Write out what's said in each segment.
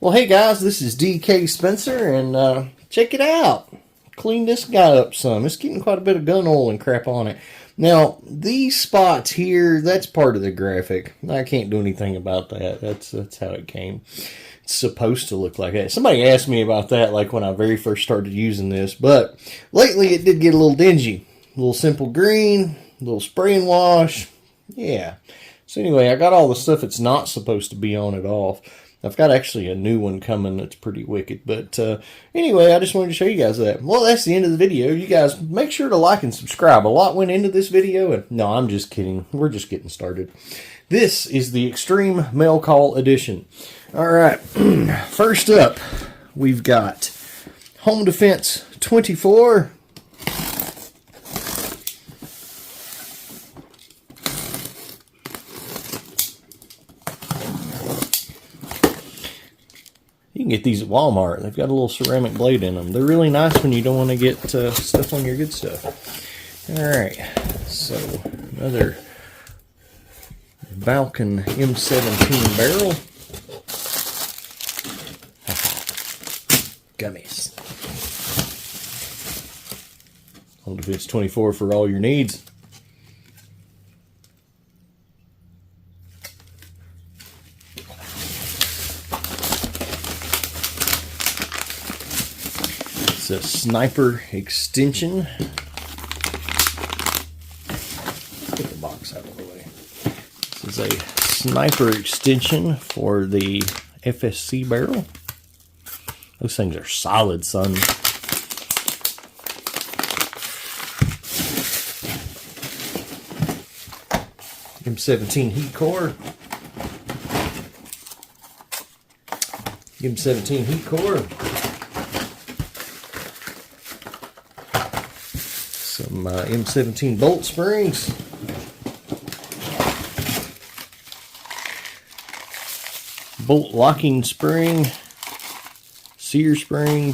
Well, hey guys, this is DK Spencer, and check it out. Clean this guy up some. It's getting quite a bit of gun oil and crap on it. Now, these spots here, that's part of the graphic. I can't do anything about that. That's how it came. It's supposed to look like that. Somebody asked me about that like when I very first started using this, but lately it did get a little dingy. A little simple green, a little spray and wash. Yeah. So anyway, I got all the stuff that's not supposed to be on it off. I've got actually a new one coming that's pretty wicked. But anyway, I just wanted to show you guys that. Well, that's the end of the video. You guys make sure to like and subscribe. A lot went into this video. And no, I'm just kidding. We're just getting started. This is the Extreme Mail Call Edition. All right. First up, we've got Home Defense 24. You can get these at Walmart. They've got a little ceramic blade in them. They're really nice when you don't want to get stuff on your good stuff. Alright, so another Balkan M17 barrel. Gummies. Home Defense 24 for all your needs. It's a sniper extension. Let's get the box out of the way. This is a sniper extension for the FSC barrel. Those things are solid, son. M17 heat core. M17 heat core. Some M17 bolt springs. Bolt locking spring. Sear spring.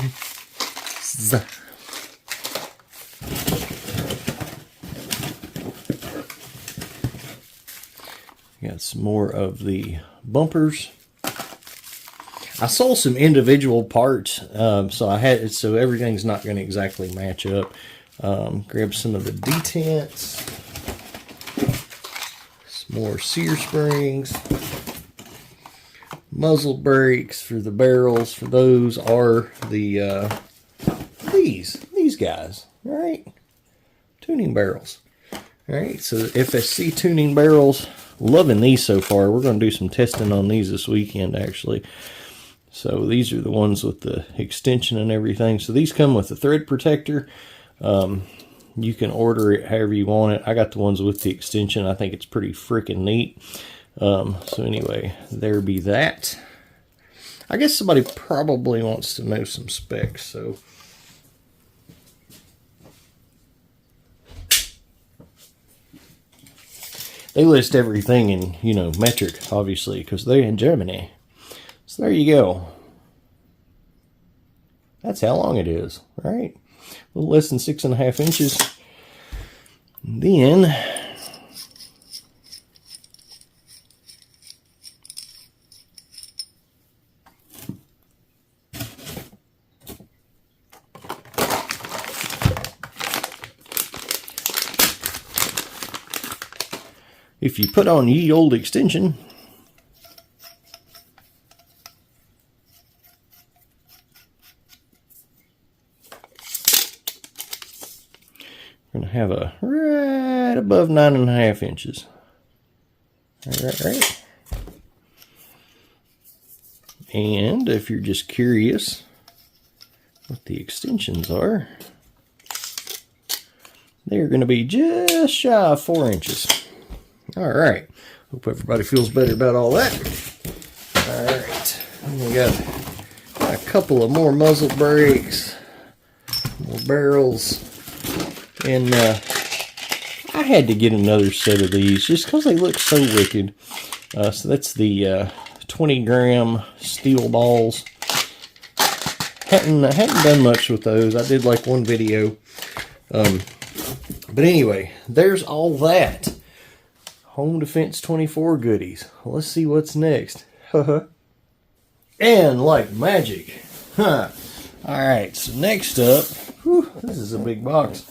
Got some more of the bumpers. I sold some individual parts, so everything's not going to exactly match up. Grab some of the detents, some more sear springs, muzzle brakes for the barrels. For those are the these guys, all right? Tuning barrels. All right, so FSC tuning barrels. Loving these so far. We're going to do some testing on these this weekend, actually. So these are the ones with the extension and everything. So these come with a thread protector. You can order it however you want it. I got the ones with the extension. I think it's pretty freaking neat. So anyway, there be that. I guess somebody probably wants to know some specs, so they list everything in, metric, obviously, because they're in Germany. So there you go. That's how long it is, right? A little less than 6.5 inches. Then if you put on ye old extension, we're going to have a right above 9.5 inches. Right. And if you're just curious what the extensions are, they're going to be just shy of 4 inches. All right. Hope everybody feels better about all that. All right. And we got a couple of more muzzle brakes, more barrels. And I had to get another set of these just because they look so wicked. So that's the 20-gram steel balls. Hadn't done much with those. I did like one video. But anyway, there's all that. Home Defense 24 goodies. Let's see what's next. And like magic. Huh. Alright, so next up, whew, this is a big box.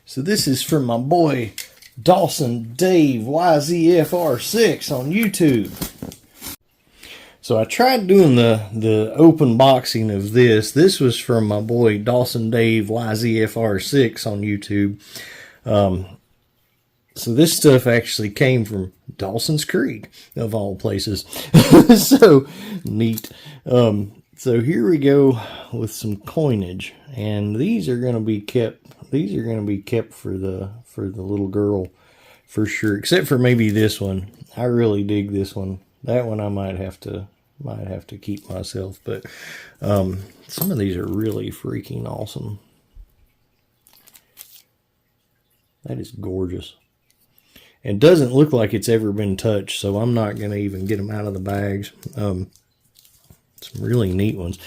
So this is from my boy Dawson Dave YZFR6 on YouTube. So I tried doing the open boxing of this. This was from my boy Dawson Dave YZFR6 on YouTube. So this stuff actually came from Dawson's Creek, of all places. So neat. So here we go with some coinage, and these are going to be kept. These are going to be kept for the little girl, for sure. Except for maybe this one. I really dig this one. That one I might have to keep myself. But some of these are really freaking awesome. That is gorgeous. It doesn't look like it's ever been touched, so I'm not going to even get them out of the bags. Some really neat ones.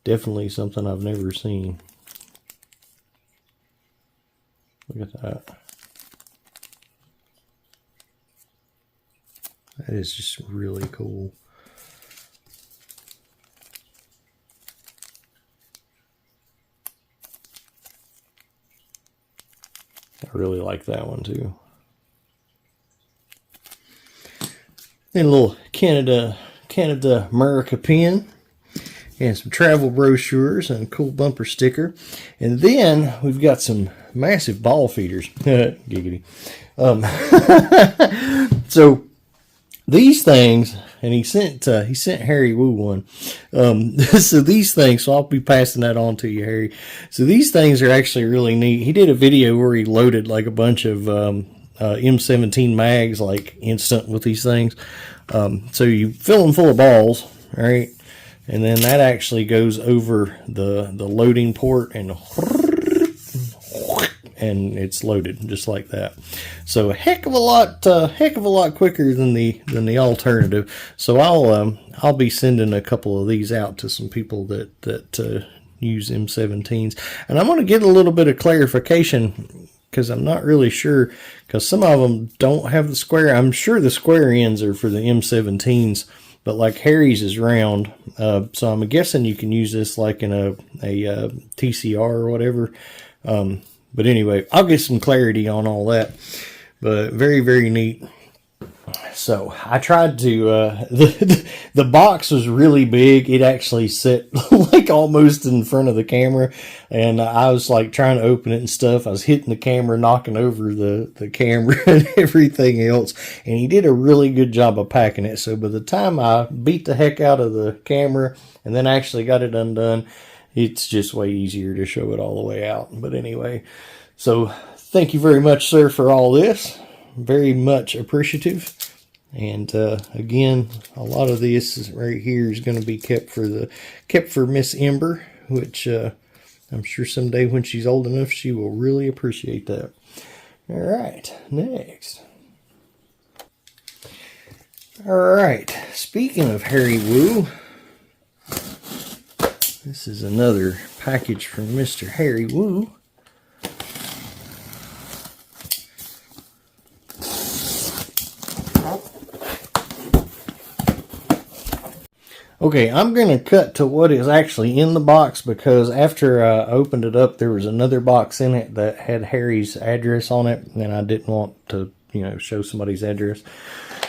Definitely something I've never seen. Look at that. That is just really cool. I really like that one too. Then a little Canada America pin. And some travel brochures and a cool bumper sticker. And then we've got some massive ball feeders. Giggity. So these things, and he sent Harry Woo one. So these things, so I'll be passing that on to you, Harry. So these things are actually really neat. He did a video where he loaded like a bunch of M17 mags, like instant with these things. So you fill them full of balls, right? And then that actually goes over the loading port, and it's loaded just like that. So a heck of a lot quicker than the alternative. So I'll be sending a couple of these out to some people that use M17s, and I'm going to get a little bit of clarification because I'm not really sure, because some of them don't have the square. I'm sure the square ends are for the M17s. But like Harry's is round, so I'm guessing you can use this like in a TCR or whatever. But anyway, I'll get some clarity on all that. But very, very neat. So I tried to, the box was really big. It actually sat like almost in front of the camera. And I was like trying to open it and stuff. I was hitting the camera, knocking over the camera and everything else. And he did a really good job of packing it. So by the time I beat the heck out of the camera and then actually got it undone, it's just way easier to show it all the way out. But anyway, so thank you very much, sir, for all this. Very much appreciative. And again, a lot of this right here is going to be kept for Miss Ember, which I'm sure someday when she's old enough, she will really appreciate that. All right, next. All right, speaking of Harry Woo, this is another package from Mr. Harry Woo. Okay, I'm going to cut to what is actually in the box, because after I opened it up, there was another box in it that had Harry's address on it, and I didn't want to, show somebody's address.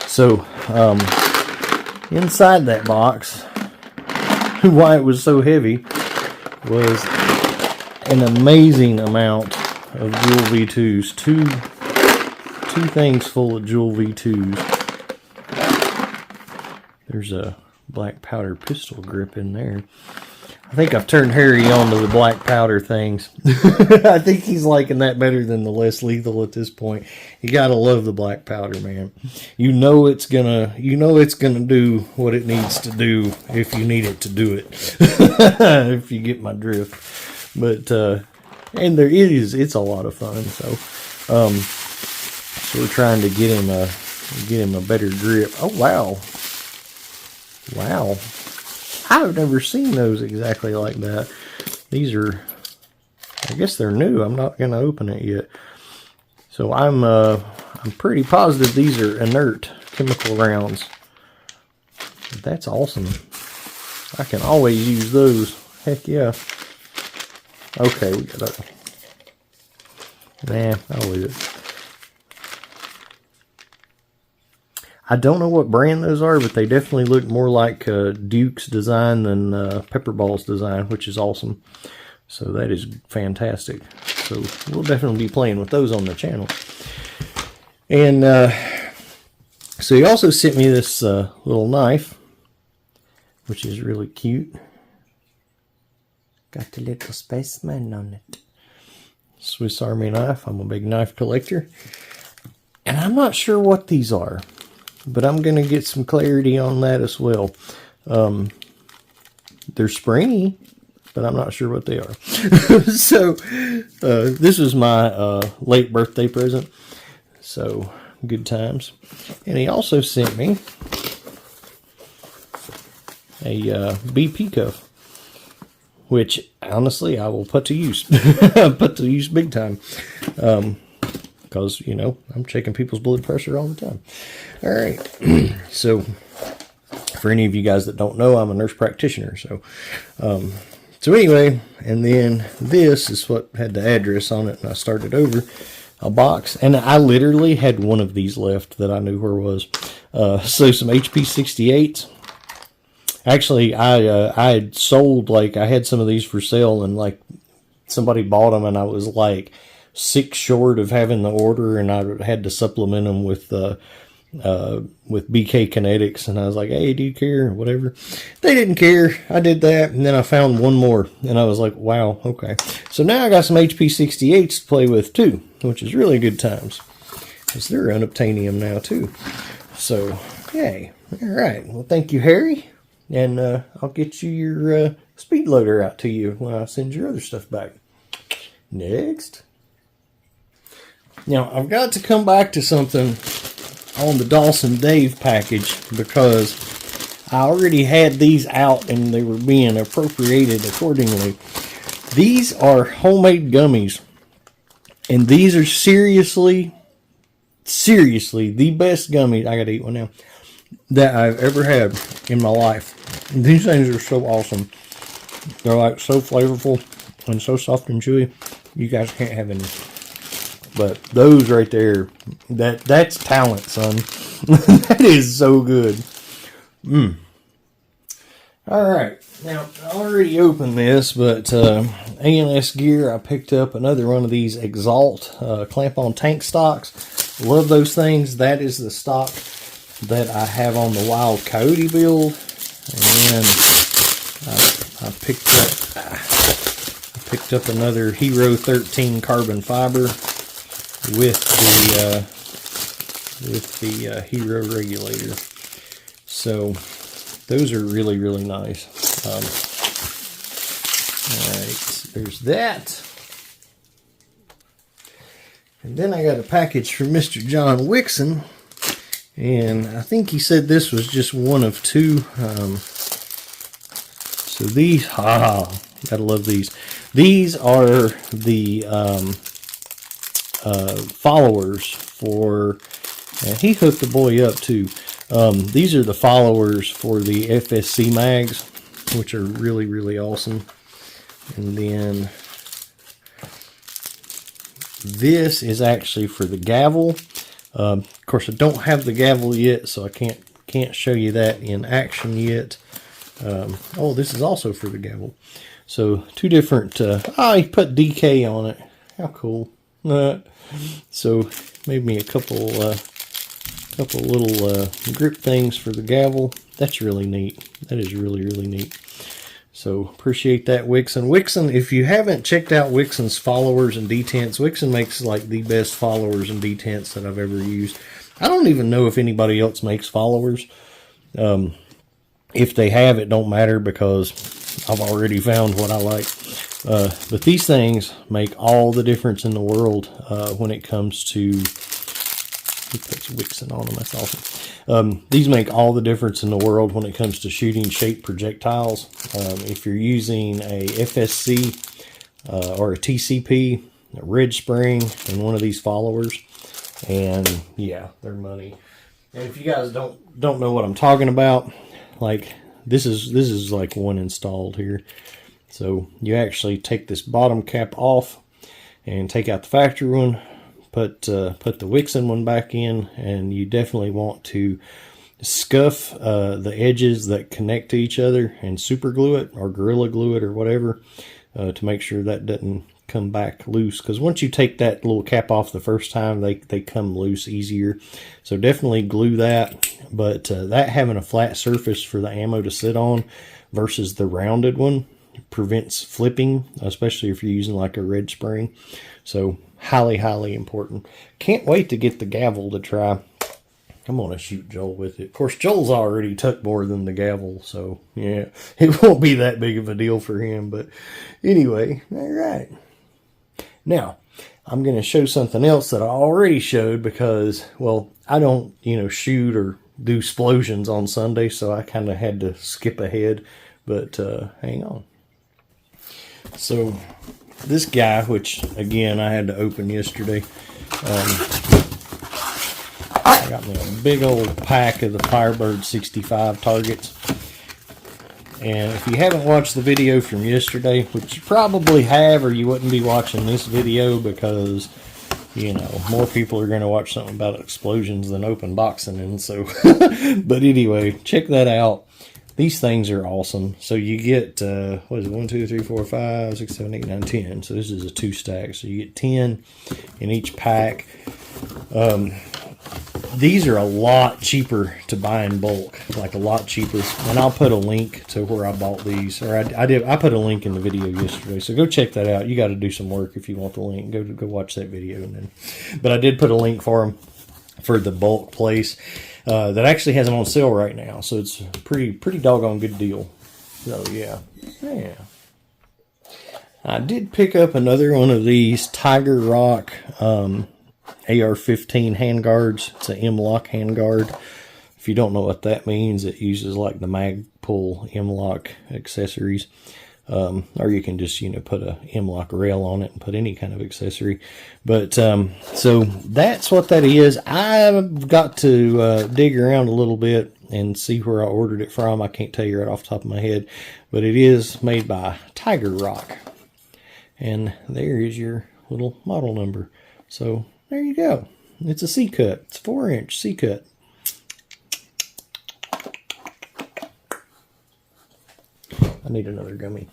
So, inside that box, why it was so heavy, was an amazing amount of Jewel V2s. Two things full of Jewel V2s. There's a black powder pistol grip in there. I think I've turned Harry on to the black powder things. I think he's liking that better than the less lethal at this point. You gotta love the black powder, man. You know it's gonna do what it needs to do if you need it to do it. If you get my drift. But and it's a lot of fun. So we're trying to get him a better grip. Oh wow. Wow, I've never seen those exactly like that. These are, I guess they're new. I'm not going to open it yet. So I'm pretty positive these are inert, chemical rounds. That's awesome. I can always use those. Heck yeah. Okay, we got a... Nah, I'll leave it. I don't know what brand those are, but they definitely look more like Duke's design than Pepperball's design, which is awesome. So that is fantastic. So we'll definitely be playing with those on the channel. And so he also sent me this little knife, which is really cute. Got a little spaceman on it. Swiss Army knife. I'm a big knife collector. And I'm not sure what these are, but I'm going to get some clarity on that as well. They're springy, but I'm not sure what they are. So this was my late birthday present. So good times. And he also sent me a BP cuff, which honestly I will put to use. Put to use big time. Because, you know, I'm checking people's blood pressure all the time. All right. So for any of you guys that don't know, I'm a nurse practitioner. So anyway, and then this is what had the address on it, and I started over a box, and I literally had one of these left that I knew where it was. So some HP 68s. Actually, I had sold, like, I had some of these for sale, and like somebody bought them, and I was like 6 short of having the order, and I had to supplement them with BK Kinetics, and I was like, hey, do you care? Whatever. They didn't care. I did that, and then I found one more, and I was like, wow, okay. So now I got some HP 68s to play with too, which is really good times, because they're unobtainium now too. So, yay. All right. Well, thank you, Harry, and I'll get you your speed loader out to you when I send your other stuff back. Next. Now, I've got to come back to something on the Dawson Dave package, because I already had these out and they were being appropriated accordingly. These are homemade gummies, and these are seriously the best gummies, I gotta eat one now, that I've ever had in my life. These things are so awesome. They're like so flavorful and so soft and chewy. You guys can't have any. But those right there, that's talent, son. That is so good. All right. Now, I already opened this, but ANS Gear, I picked up another one of these Exalt clamp-on tank stocks. Love those things. That is the stock that I have on the Wild Coyote build. And I picked up another Hero 13 carbon fiber with the Hero regulator. So those are really, really nice. Alright, there's that. And then I got a package from Mr. John Wixon, and I think he said this was just one of 2. So these, gotta love these. These are the followers for, and he hooked the boy up too. These are the followers for the FSC mags, which are really, really awesome. And then this is actually for the gavel. Of course, I don't have the gavel yet, so I can't show you that in action yet. Oh, this is also for the gavel. So 2 different. He put DK on it. How cool! So made me a couple little grip things for the gavel. That's really neat. That is really, really neat. So appreciate that, Wixon. Wixon, if you haven't checked out Wixon's followers and detents, Wixon makes like the best followers and detents that I've ever used. I don't even know if anybody else makes followers. If they have, it don't matter, because I've already found what I like. But these things make all the difference in the world when it comes to... He puts Wixon on them, that's awesome. These make all the difference in the world when it comes to shooting shaped projectiles. If you're using a FSC or a TCP, a red spring, and one of these followers, and yeah, they're money. And if you guys don't know what I'm talking about, like this is like one installed here. So you actually take this bottom cap off and take out the factory one, put the Wixon one back in, and you definitely want to scuff the edges that connect to each other and super glue it or Gorilla Glue it or whatever to make sure that doesn't come back loose, because once you take that little cap off the first time, they come loose easier. So definitely glue that, but that having a flat surface for the ammo to sit on versus the rounded one prevents flipping, especially if you're using like a red spring. So highly important. Can't wait to get the gavel to try. I'm going to shoot Joel with it. Of course, Joel's already took more than the gavel, so yeah, it won't be that big of a deal for him. But anyway, all right. Now, I'm going to show something else that I already showed because, well, I don't, shoot or do explosions on Sunday, so I kind of had to skip ahead. But hang on. So this guy, which again I had to open yesterday, I got me a big old pack of the Firebird 65 targets. And if you haven't watched the video from yesterday, which you probably have, or you wouldn't be watching this video because, more people are going to watch something about explosions than open boxing. And so, but anyway, check that out. These things are awesome. So you get, what is it, 1, 2, 3, 4, 5, 6, 7, 8, 9, 10. So this is a 2-stack. So you get 10 in each pack. These are a lot cheaper to buy in bulk, like a lot cheaper. And I'll put a link to where I bought these, or I put a link in the video yesterday. So go check that out. You got to do some work if you want the link. Go watch that video. And then, but I did put a link for them for the bulk place that actually has them on sale right now. So it's a pretty doggone good deal. So yeah. I did pick up another one of these Tiger Rock AR-15 handguards. It's an M-lock handguard. If you don't know what that means, it uses like the Magpul M-lock accessories. Or you can just, put a M-lock rail on it and put any kind of accessory. But, so that's what that is. I've got to dig around a little bit and see where I ordered it from. I can't tell you right off the top of my head. But it is made by Tiger Rock. And there is your little model number. So there you go. It's a C-cut. It's a 4-inch C-cut. I need another gummy.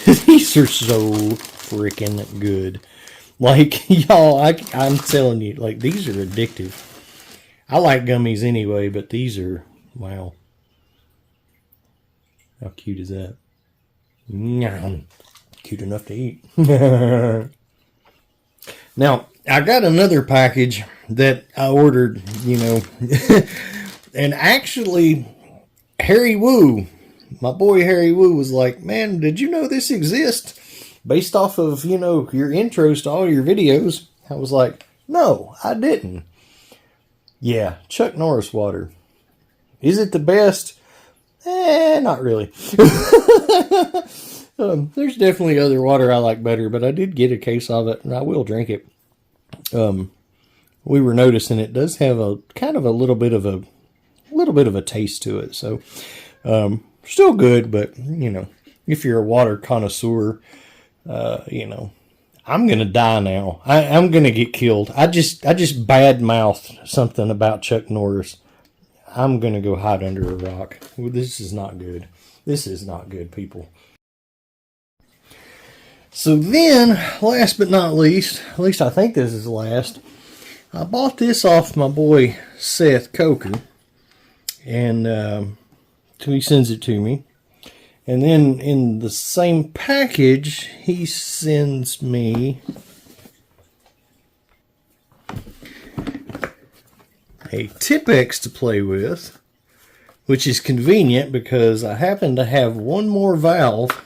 These are so freaking good. Like, y'all, I'm telling you, like, these are addictive. I like gummies anyway, but these are, wow. How cute is that? Nyam. Cute enough to eat. Now, I got another package that I ordered, and actually, Harry Woo, my boy Harry Woo was like, man, did you know this exists? Based off of, your intros to all your videos. I was like, no, I didn't. Yeah, Chuck Norris water. Is it the best? Not really. There's definitely other water I like better, but I did get a case of it, and I will drink it. We were noticing it does have a kind of a little bit of a taste to it. So, still good, but if you're a water connoisseur, I'm gonna die now. I'm gonna get killed. I just bad-mouthed something about Chuck Norris. I'm gonna go hide under a rock. This is not good. This is not good, people. So then, last but not least, at least I think this is last, I bought this off my boy Seth Coker, and he sends it to me. And then in the same package, he sends me a Tipp-Ex to play with, which is convenient because I happen to have one more valve.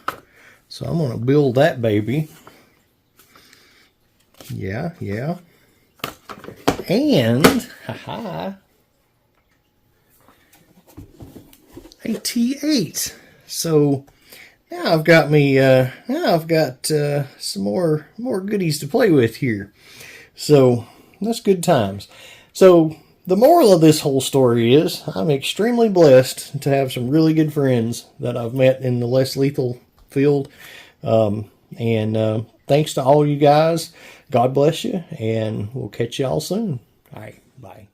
So I'm going to build that baby. Yeah. And, a T8. So now I've got me, some more goodies to play with here. So that's good times. So the moral of this whole story is I'm extremely blessed to have some really good friends that I've met in the less lethal field. And thanks to all you guys. God bless you, and we'll catch you all soon. All right, bye.